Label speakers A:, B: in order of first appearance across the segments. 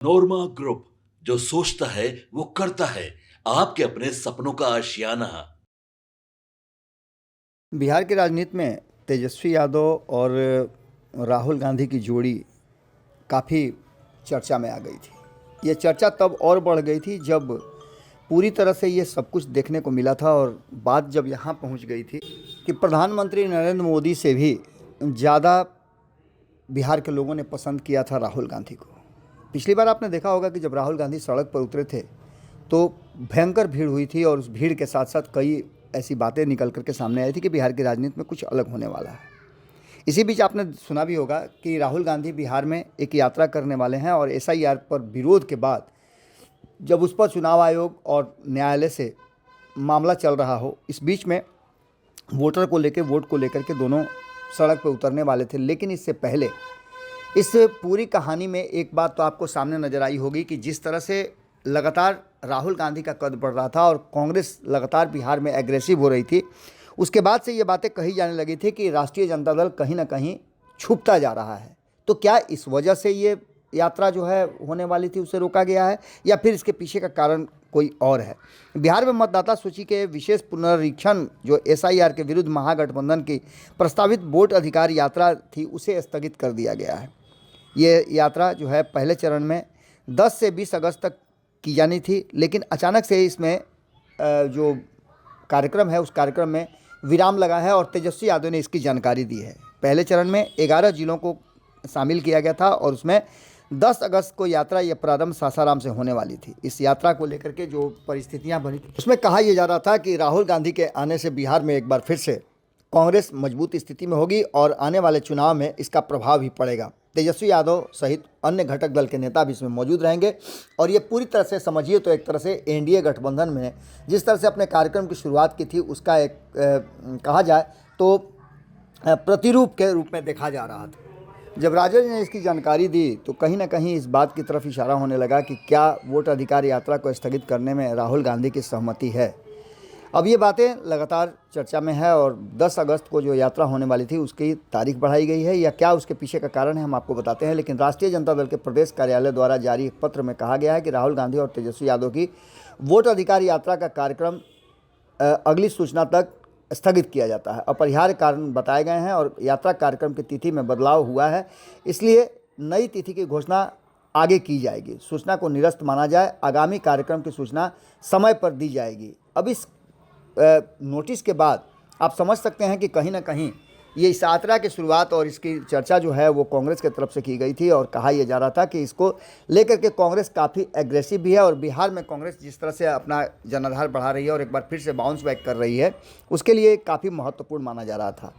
A: नोरमा group, जो सोचता है वो करता है। आपके अपने सपनों का आशियाना।
B: बिहार की राजनीति में तेजस्वी यादव और राहुल गांधी की जोड़ी काफ़ी चर्चा में आ गई थी। ये चर्चा तब और बढ़ गई थी जब पूरी तरह से ये सब कुछ देखने को मिला था और बात जब यहाँ पहुँच गई थी कि प्रधानमंत्री नरेंद्र मोदी से भी ज़्यादा बिहार के लोगों ने पसंद किया था राहुल गांधी को। पिछली बार आपने देखा होगा कि जब राहुल गांधी सड़क पर उतरे थे तो भयंकर भीड़ हुई थी और उस भीड़ के साथ साथ कई ऐसी बातें निकल करके सामने आई थी कि बिहार की राजनीति में कुछ अलग होने वाला है। इसी बीच आपने सुना भी होगा कि राहुल गांधी बिहार में एक यात्रा करने वाले हैं और एसआईआर पर विरोध के बाद जब उस पर चुनाव आयोग और न्यायालय से मामला चल रहा हो, इस बीच में वोटर को लेकर वोट को लेकर के दोनों सड़क पर उतरने वाले थे। लेकिन इससे पहले इस पूरी कहानी में एक बात तो आपको सामने नजर आई होगी कि जिस तरह से लगातार राहुल गांधी का कद बढ़ रहा था और कांग्रेस लगातार बिहार में एग्रेसिव हो रही थी, उसके बाद से ये बातें कही जाने लगी थी कि राष्ट्रीय जनता दल कहीं ना कहीं छुपता जा रहा है। तो क्या इस वजह से ये यात्रा जो है होने वाली थी उसे रोका गया है या फिर इसके पीछे का कारण कोई और है? बिहार में मतदाता सूची के विशेष पुनरीक्षण जो एसआईआर के विरुद्ध महागठबंधन की प्रस्तावित वोट अधिकार यात्रा थी उसे स्थगित कर दिया गया है। ये यात्रा जो है पहले चरण में 10 से 20 अगस्त तक की जानी थी, लेकिन अचानक से इसमें जो कार्यक्रम है उस कार्यक्रम में विराम लगा है और तेजस्वी यादव ने इसकी जानकारी दी है। पहले चरण में 11 जिलों को शामिल किया गया था और उसमें 10 अगस्त को यात्रा ये प्रारंभ सासाराम से होने वाली थी। इस यात्रा को लेकर के जो परिस्थितियां बनी थी उसमें कहा यह जा रहा था कि राहुल गांधी के आने से बिहार में एक बार फिर से कांग्रेस मजबूत स्थिति में होगी और आने वाले चुनाव में इसका प्रभाव भी पड़ेगा। तेजस्वी यादव सहित अन्य घटक दल के नेता भी इसमें मौजूद रहेंगे और ये पूरी तरह से समझिए तो एक तरह से एनडीए गठबंधन में जिस तरह से अपने कार्यक्रम की शुरुआत की थी उसका एक कहा जाए तो प्रतिरूप के रूप में देखा जा रहा था। जब राजद ने इसकी जानकारी दी तो कहीं ना कहीं इस बात की तरफ इशारा होने लगा कि क्या वोट अधिकार यात्रा को स्थगित करने में राहुल गांधी की सहमति है। अब ये बातें लगातार चर्चा में है और 10 अगस्त को जो यात्रा होने वाली थी उसकी तारीख बढ़ाई गई है या क्या उसके पीछे का कारण है हम आपको बताते हैं। लेकिन राष्ट्रीय जनता दल के प्रदेश कार्यालय द्वारा जारी एक पत्र में कहा गया है कि राहुल गांधी और तेजस्वी यादव की वोट अधिकार यात्रा का कार्यक्रम अगली सूचना तक स्थगित किया जाता है। अपरिहार्य कारण बताए गए हैं और यात्रा कार्यक्रम की तिथि में बदलाव हुआ है, इसलिए नई तिथि की घोषणा आगे की जाएगी। सूचना को निरस्त माना जाए, आगामी कार्यक्रम की सूचना समय पर दी जाएगी। अब इस नोटिस के बाद आप समझ सकते हैं कि कहीं ना कहीं ये इस यात्रा की शुरुआत और इसकी चर्चा जो है वो कांग्रेस की तरफ से की गई थी और कहा यह जा रहा था कि इसको लेकर के कांग्रेस काफ़ी एग्रेसिव भी है और बिहार में कांग्रेस जिस तरह से अपना जनाधार बढ़ा रही है और एक बार फिर से बाउंस बैक कर रही है उसके लिए काफ़ी महत्वपूर्ण माना जा रहा था।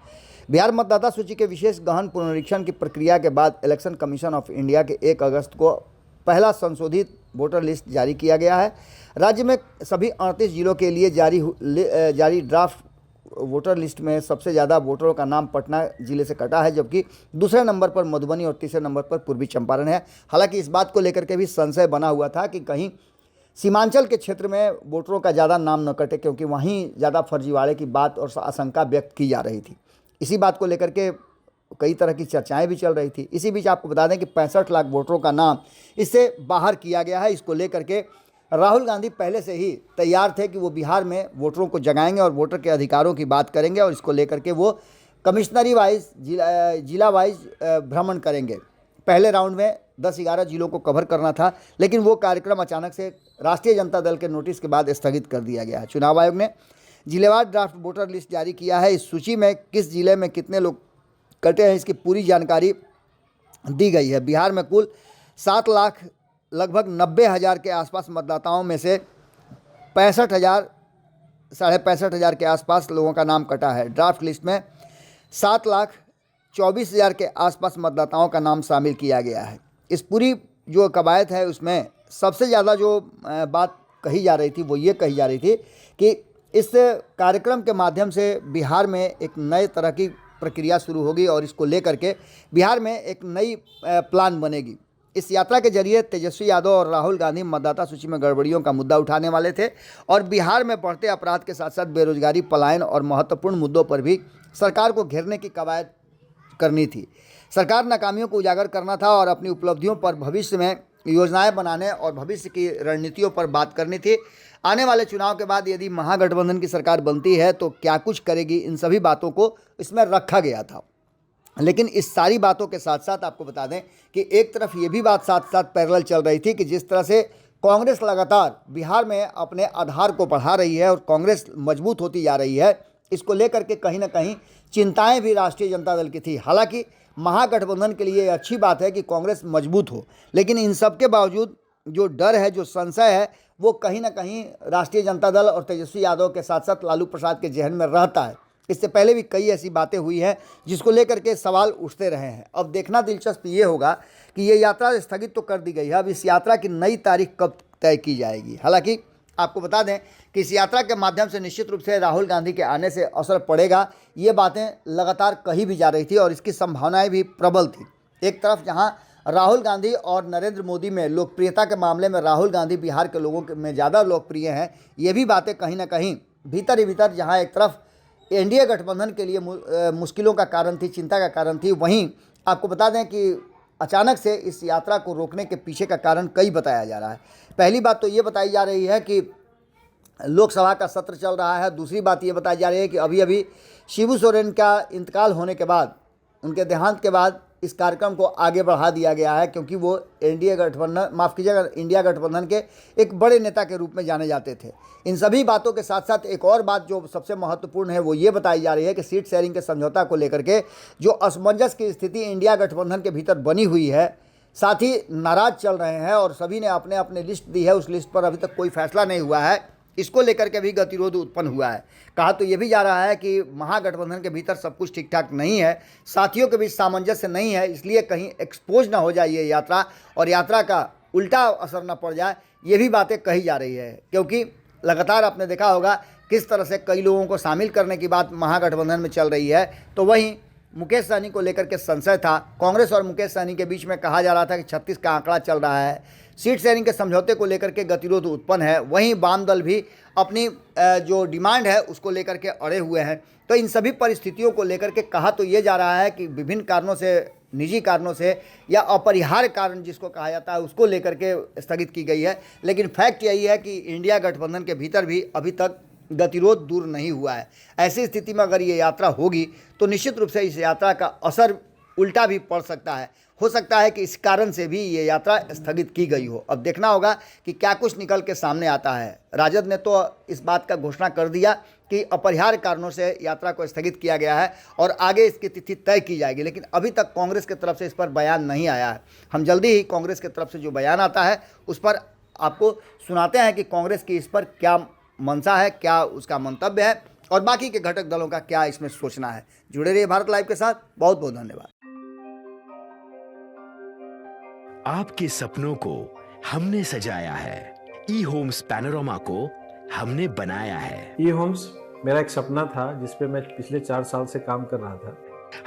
B: बिहार मतदाता सूची के विशेष गहन पुनरीक्षण की प्रक्रिया के बाद इलेक्शन कमीशन ऑफ इंडिया के 1 अगस्त को पहला संशोधित वोटर लिस्ट जारी किया गया है। राज्य में सभी 38 जिलों के लिए जारी ड्राफ्ट वोटर लिस्ट में सबसे ज़्यादा वोटरों का नाम पटना जिले से कटा है, जबकि दूसरे नंबर पर मधुबनी और तीसरे नंबर पर पूर्वी चंपारण है। हालांकि इस बात को लेकर के भी संशय बना हुआ था कि कहीं सीमांचल के क्षेत्र में वोटरों का ज़्यादा नाम न कटे, क्योंकि वहीं ज़्यादा फर्जीवाड़े की बात और आशंका व्यक्त की जा रही थी। इसी बात को लेकर के कई तरह की चर्चाएं भी चल रही थी। इसी बीच आपको बता दें कि 65 लाख वोटरों का नाम इससे बाहर किया गया है। इसको लेकर के राहुल गांधी पहले से ही तैयार थे कि वो बिहार में वोटरों को जगाएंगे और वोटर के अधिकारों की बात करेंगे और इसको लेकर के वो कमिश्नरी वाइज जिला वाइज भ्रमण करेंगे। पहले राउंड में 10-11 जिलों को कवर करना था, लेकिन वो कार्यक्रम अचानक से राष्ट्रीय जनता दल के नोटिस के बाद स्थगित कर दिया गया है। चुनाव आयोग ने जिलेवार ड्राफ्ट वोटर लिस्ट जारी किया है। इस सूची में किस जिले में कितने लोग कटे हैं इसकी पूरी जानकारी दी गई है। बिहार में कुल 7 लाख लगभग 90,000 के आसपास मतदाताओं में से 65,000 साढ़े 65,000 के आसपास लोगों का नाम कटा है। ड्राफ्ट लिस्ट में 7,24,000 के आसपास मतदाताओं का नाम शामिल किया गया है। इस पूरी जो कवायद है उसमें सबसे ज़्यादा जो बात कही जा रही थी वो ये कही जा रही थी कि इस कार्यक्रम के माध्यम से बिहार में एक नए तरह की प्रक्रिया शुरू होगी और इसको लेकर के बिहार में एक नई प्लान बनेगी। इस यात्रा के जरिए तेजस्वी यादव और राहुल गांधी मतदाता सूची में गड़बड़ियों का मुद्दा उठाने वाले थे और बिहार में बढ़ते अपराध के साथ साथ बेरोजगारी, पलायन और महत्वपूर्ण मुद्दों पर भी सरकार को घेरने की कवायद करनी थी। सरकार नाकामियों को उजागर करना था और अपनी उपलब्धियों पर भविष्य में योजनाएं बनाने और भविष्य की रणनीतियों पर बात करनी थी। आने वाले चुनाव के बाद यदि महागठबंधन की सरकार बनती है तो क्या कुछ करेगी, इन सभी बातों को इसमें रखा गया था। लेकिन इस सारी बातों के साथ साथ आपको बता दें कि एक तरफ ये भी बात साथ साथ पैरेलल चल रही थी कि जिस तरह से कांग्रेस लगातार बिहार में अपने आधार को बढ़ा रही है और कांग्रेस मजबूत होती जा रही है, इसको लेकर के कहीं ना कहीं चिंताएं भी राष्ट्रीय जनता दल की थी। हालांकि महागठबंधन के लिए अच्छी बात है कि कांग्रेस मजबूत हो, लेकिन इन सब के बावजूद जो डर है, जो संशय है, वो कहीं ना कहीं राष्ट्रीय जनता दल और तेजस्वी यादव के साथ साथ लालू प्रसाद के जहन में रहता है। इससे पहले भी कई ऐसी बातें हुई हैं जिसको लेकर के सवाल उठते रहे हैं। अब देखना दिलचस्प ये होगा कि ये यात्रा स्थगित तो कर दी गई है, अब इस यात्रा की नई तारीख कब तय की जाएगी। हालांकि आपको बता दें कि इस यात्रा के माध्यम से निश्चित रूप से राहुल गांधी के आने से असर पड़ेगा, ये बातें लगातार कही भी जा रही थी और इसकी संभावनाएं भी प्रबल थी। एक तरफ जहां राहुल गांधी और नरेंद्र मोदी में लोकप्रियता के मामले में राहुल गांधी बिहार के लोगों में ज़्यादा लोकप्रिय हैं, ये भी बातें कहीं ना कहीं भीतर ही भीतर, जहाँ एक तरफ एनडीए गठबंधन के लिए मुश्किलों का कारण थी, चिंता का कारण थी, वहीं आपको बता दें कि अचानक से इस यात्रा को रोकने के पीछे का कारण कई बताया जा रहा है। पहली बात तो ये बताई जा रही है कि लोकसभा का सत्र चल रहा है। दूसरी बात ये बताई जा रही है कि अभी अभी शिबू सोरेन का इंतकाल होने के बाद, उनके देहांत के बाद इस कार्यक्रम को आगे बढ़ा दिया गया है, क्योंकि वो एनडीए गठबंधन, माफ़ कीजिएगा, इंडिया गठबंधन के एक बड़े नेता के रूप में जाने जाते थे। इन सभी बातों के साथ साथ एक और बात जो सबसे महत्वपूर्ण है वो ये बताई जा रही है कि सीट शेयरिंग के समझौता को लेकर के जो असमंजस की स्थिति इंडिया गठबंधन के भीतर बनी हुई है, साथ ही नाराज चल रहे हैं और सभी ने अपने अपने लिस्ट दी है, उस लिस्ट पर अभी तक कोई फैसला नहीं हुआ है, इसको लेकर के भी गतिरोध उत्पन्न हुआ है। कहा तो ये भी जा रहा है कि महागठबंधन के भीतर सब कुछ ठीक ठाक नहीं है, साथियों के बीच सामंजस्य नहीं है, इसलिए कहीं एक्सपोज ना हो जाए ये यात्रा और यात्रा का उल्टा असर ना पड़ जाए, ये भी बातें कही जा रही है। क्योंकि लगातार आपने देखा होगा किस तरह से कई लोगों को शामिल करने की बात महागठबंधन में चल रही है, तो वहीं मुकेश सहनी को लेकर के संशय था। कांग्रेस और मुकेश सहनी के बीच में कहा जा रहा था कि 36 का आंकड़ा चल रहा है। सीट शेयरिंग के समझौते को लेकर के गतिरोध उत्पन्न है। वहीं वाम दल भी अपनी जो डिमांड है उसको लेकर के अड़े हुए हैं। तो इन सभी परिस्थितियों को लेकर के कहा तो ये जा रहा है कि विभिन्न कारणों से, निजी कारणों से या अपरिहार्य कारण जिसको कहा जाता है, उसको लेकर के स्थगित की गई है। लेकिन फैक्ट यही है कि इंडिया गठबंधन के भीतर भी अभी तक गतिरोध दूर नहीं हुआ है। ऐसी स्थिति में अगर ये यात्रा होगी तो निश्चित रूप से इस यात्रा का असर उल्टा भी पड़ सकता है। हो सकता है कि इस कारण से भी ये यात्रा स्थगित की गई हो। अब देखना होगा कि क्या कुछ निकल के सामने आता है। राजद ने तो इस बात का घोषणा कर दिया कि अपरिहार्य कारणों से यात्रा को स्थगित किया गया है और आगे इसकी तिथि तय की जाएगी, लेकिन अभी तक कांग्रेस की तरफ से इस पर बयान नहीं आया है। हम जल्दी ही कांग्रेस की तरफ से जो बयान आता है उस पर आपको सुनाते हैं कि कांग्रेस की इस पर क्या मंशा है, क्या उसका मंतव्य है और बाकी के घटक दलों का क्या इसमें सोचना है। जुड़े रहिए भारत लाइव के साथ। बहुत बहुत धन्यवाद।
C: आपके सपनों को हमने सजाया है, ई होम्स पैनोरामा को हमने बनाया है।
D: ई होम्स मेरा एक सपना था जिस पे मैं पिछले 4 साल से काम कर रहा था।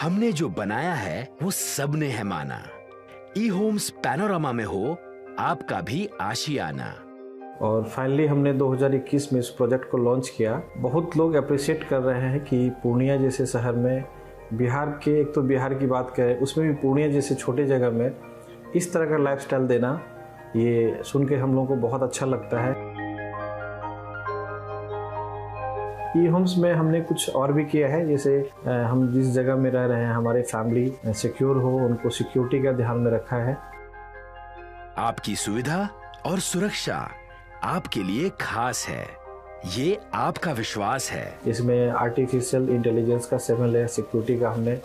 C: हमने जो बनाया है वो सबने है माना। ई होम्स पैनोरामा में हो आपका भी आशियाना।
D: और फाइनली हमने 2021 में इस प्रोजेक्ट को लॉन्च किया। बहुत लोग अप्रिशिएट कर रहे हैं कि पूर्णिया जैसे शहर में, बिहार के, एक तो बिहार की बात करें उसमें भी पूर्णिया जैसे छोटे जगह में इस तरह का लाइफस्टाइल देना, ये सुन के हम लोगों को बहुत अच्छा लगता है। ई होम्स में हमने कुछ और भी किया है, जैसे हम जिस जगह में रह रहे हैं हमारे फैमिली सिक्योर हो, उनको सिक्योरिटी का ध्यान में रखा है।
C: आपकी सुविधा और सुरक्षा आपके लिए खास है, ये आपका विश्वास है।
D: इसमें आर्टिफिशियल इंटेलिजेंस का 7 लेयर सिक्योरिटी का हमने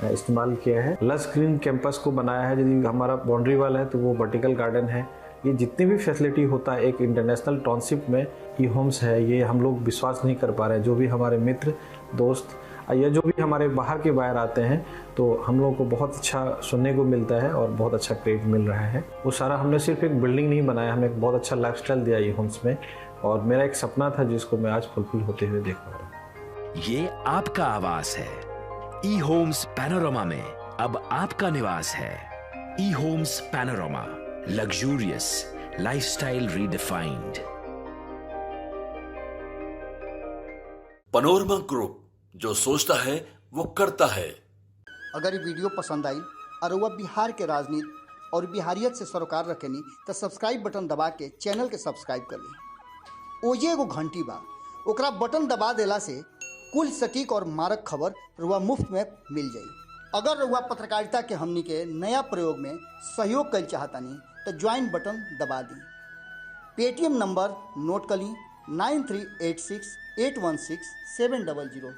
D: इस्तेमाल किया है। लस ग्रीन कैंपस को बनाया है। यदि हमारा बाउंड्री वाल है तो वो वर्टिकल गार्डन है। ये जितनी भी फैसिलिटी होता है एक इंटरनेशनल टाउनशिप में ई होम्स है, ये हम लोग विश्वास नहीं कर पा रहे हैं। जो भी हमारे मित्र, दोस्त या जो भी हमारे बाहर के बाहर आते हैं तो हम लोगों को बहुत अच्छा सुनने को मिलता है और बहुत अच्छा क्रेडिट मिल रहा है। वो सारा हमने सिर्फ एक बिल्डिंग नहीं बनाया, हमने एक बहुत अच्छा लाइफस्टाइल दिया ई होम्स में और मेरा एक सपना था जिसको मैं आज फुलफिल होते हुए देख पा रहा हूँ।
C: ये आपका आवास है। ई होम्स पैनोरामा में अब आपका निवास है। E Homes Panorama, luxurious lifestyle redefined.
A: Panorama group, जो सोचता है वो करता है।
B: अगर ये वीडियो पसंद आई और वह बिहार के राजनीति, और बिहारियत से सरोकार रखेनी तो सब्सक्राइब बटन दबा के चैनल के सब्सक्राइब कर ली। ओजे एगो घंटी बा, ओकरा बटन दबा देला से कुल सटीक और मारक खबर रुआ मुफ्त में मिल जाई। अगर रुआ पत्रकारिता के हमनी के नया प्रयोग में सहयोग कर चाहतानी तो ज्वाइन बटन दबा दी। पेटीएम नंबर नोट कर ली 9386816700।